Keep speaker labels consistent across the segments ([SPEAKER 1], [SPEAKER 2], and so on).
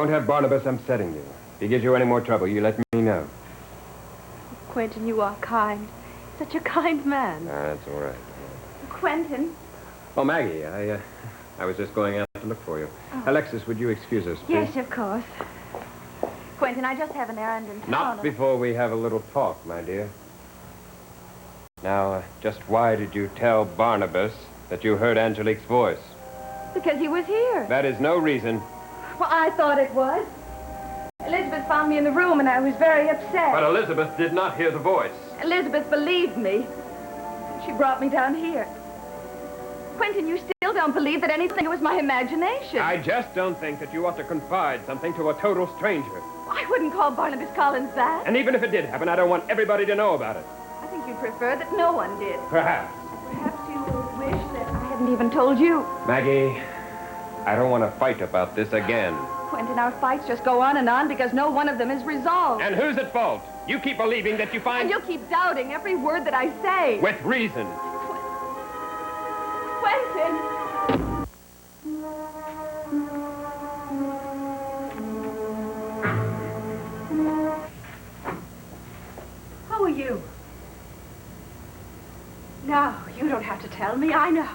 [SPEAKER 1] Have Barnabas upsetting you. If he gives you any more trouble, you let me know.
[SPEAKER 2] Quentin, you are kind. Such a kind man.
[SPEAKER 1] That's all right.
[SPEAKER 2] Quentin.
[SPEAKER 1] Oh, Maggie, I was just going out to look for you. Oh. Alexis, would you excuse us, please?
[SPEAKER 2] Yes, of course. Quentin, I just have an errand in town.
[SPEAKER 1] Not before we have a little talk, my dear. Now, just why did you tell Barnabas that you heard Angelique's voice?
[SPEAKER 2] Because he was here.
[SPEAKER 1] That is no reason.
[SPEAKER 2] Well, I thought it was. Elizabeth found me in the room, and I was very upset.
[SPEAKER 1] But Elizabeth did not hear the voice.
[SPEAKER 2] Elizabeth believed me. She brought me down here. Quentin, you still don't believe that anything was my imagination.
[SPEAKER 1] I just don't think that you ought to confide something to a total stranger.
[SPEAKER 2] I wouldn't call Barnabas Collins that.
[SPEAKER 1] And even if it did happen, I don't want everybody to know about it.
[SPEAKER 2] I think you'd prefer that no one did.
[SPEAKER 1] Perhaps.
[SPEAKER 2] Perhaps you wish that I hadn't even told you.
[SPEAKER 1] Maggie, I don't want to fight about this again.
[SPEAKER 2] Quentin, our fights just go on because no one of them is resolved.
[SPEAKER 1] And who's at fault? You keep believing that you find...
[SPEAKER 2] And you'll keep doubting every word that I say.
[SPEAKER 1] With reason.
[SPEAKER 2] Quentin! How are you? No, you don't have to tell me. I know.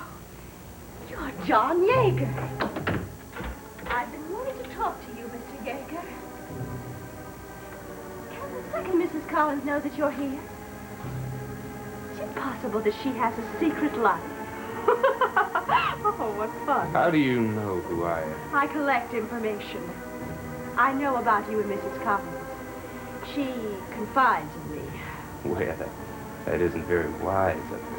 [SPEAKER 2] You're John Yaeger. I've been wanting to talk to you, Mr. Yaeger. Can the second Mrs. Collins know that you're here? Is it possible that she has a secret life? Oh, what fun.
[SPEAKER 1] How do you know who I am?
[SPEAKER 2] I collect information. I know about you and Mrs. Collins. She confides in me.
[SPEAKER 1] Well, that isn't very wise of her.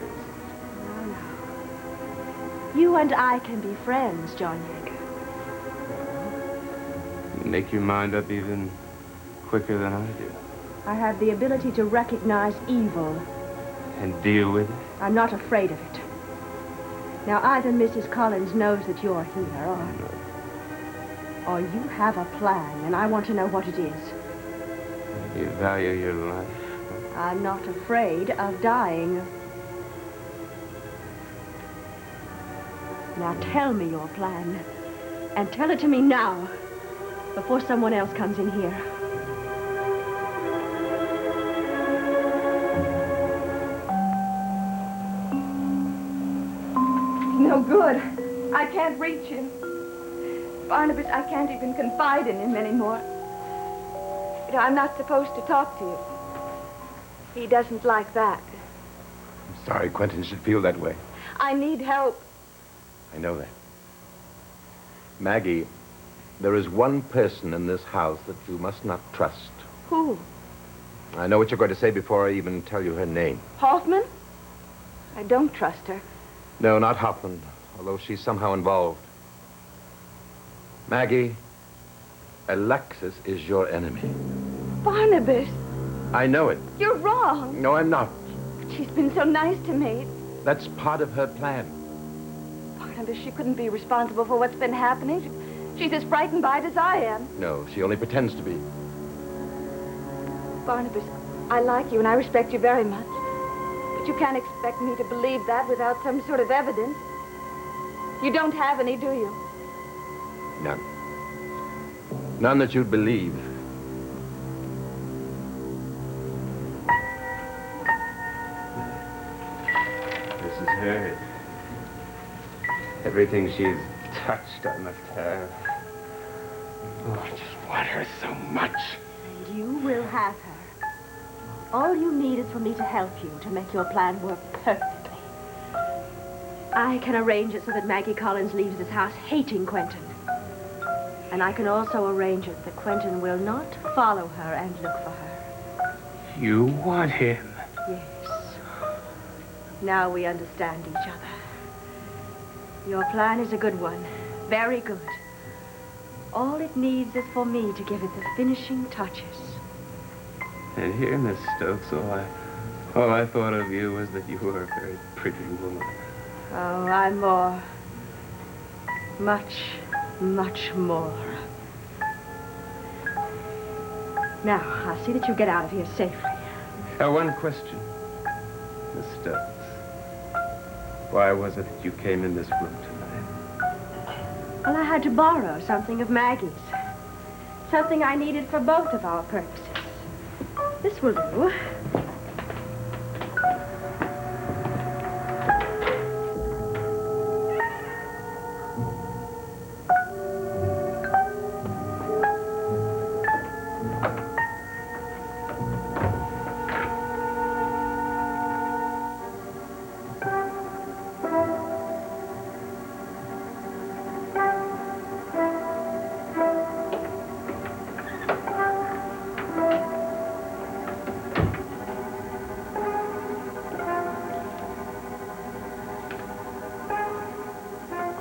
[SPEAKER 2] You and I can be friends, John Yaeger.
[SPEAKER 1] You make your mind up even quicker than I do.
[SPEAKER 2] I have the ability to recognize evil.
[SPEAKER 1] And deal with it?
[SPEAKER 2] I'm not afraid of it. Now, either Mrs. Collins knows that you're here, or you have a plan, and I want to know what it is.
[SPEAKER 1] You value your life?
[SPEAKER 2] I'm not afraid of dying. Now tell me your plan. And tell it to me now, before someone else comes in here. No good. I can't reach him. Barnabas, I can't even confide in him anymore. You know, I'm not supposed to talk to you. He doesn't like that.
[SPEAKER 3] I'm sorry Quentin should feel that way.
[SPEAKER 2] I need help.
[SPEAKER 3] I know that. Maggie, there is one person in this house that you must not trust.
[SPEAKER 2] Who?
[SPEAKER 3] I know what you're going to say before I even tell you her name.
[SPEAKER 2] Hoffman? I don't trust her.
[SPEAKER 3] No, not Hoffman, although she's somehow involved. Maggie, Alexis is your enemy.
[SPEAKER 2] Barnabas.
[SPEAKER 3] I know it.
[SPEAKER 2] You're wrong.
[SPEAKER 3] No, I'm not.
[SPEAKER 2] But she's been so nice to me.
[SPEAKER 3] That's part of her plan.
[SPEAKER 2] Barnabas, she couldn't be responsible for what's been happening. She's as frightened by it as I am.
[SPEAKER 3] No, she only pretends to be.
[SPEAKER 2] Barnabas, I like you and I respect you very much. But you can't expect me to believe that without some sort of evidence. You don't have any, do you?
[SPEAKER 3] None. None that you'd believe.
[SPEAKER 1] This is hers. Everything she's touched, I must have. Oh, I just want her so much.
[SPEAKER 2] And you will have her. All you need is for me to help you to make your plan work perfectly. I can arrange it so that Maggie Collins leaves this house hating Quentin. And I can also arrange it that Quentin will not follow her and look for her.
[SPEAKER 1] You want him?
[SPEAKER 2] Yes. Now we understand each other. Your plan is a good one. Very good. All it needs is for me to give it the finishing touches.
[SPEAKER 1] And here, Miss Stokes, all I thought of you was that you were a very pretty woman.
[SPEAKER 2] Oh, I'm more. Much, much more. Now, I'll see that you get out of here safely.
[SPEAKER 1] One question, Miss Stokes. Why was it that you came in this room tonight?
[SPEAKER 2] Well, I had to borrow something of Maggie's. Something I needed for both of our purposes. This will do.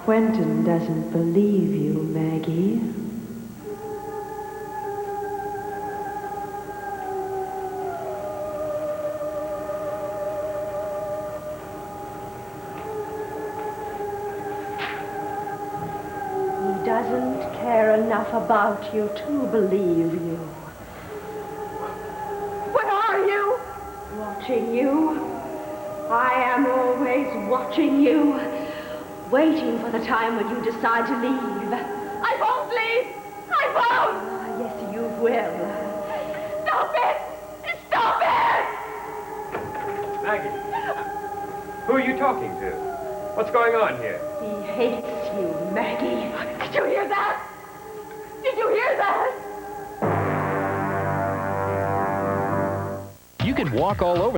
[SPEAKER 4] Quentin doesn't believe you, Maggie.
[SPEAKER 2] He doesn't care enough about you to believe you. Where are you? Watching you. I am always watching you. Waiting for the time when you decide to leave. I won't leave! I won't! Ah, yes, you will. Stop it! Stop it!
[SPEAKER 1] Maggie, who are you talking to? What's going on here?
[SPEAKER 2] He hates you, Maggie. Did you hear that? Did you hear that?
[SPEAKER 5] You could walk all over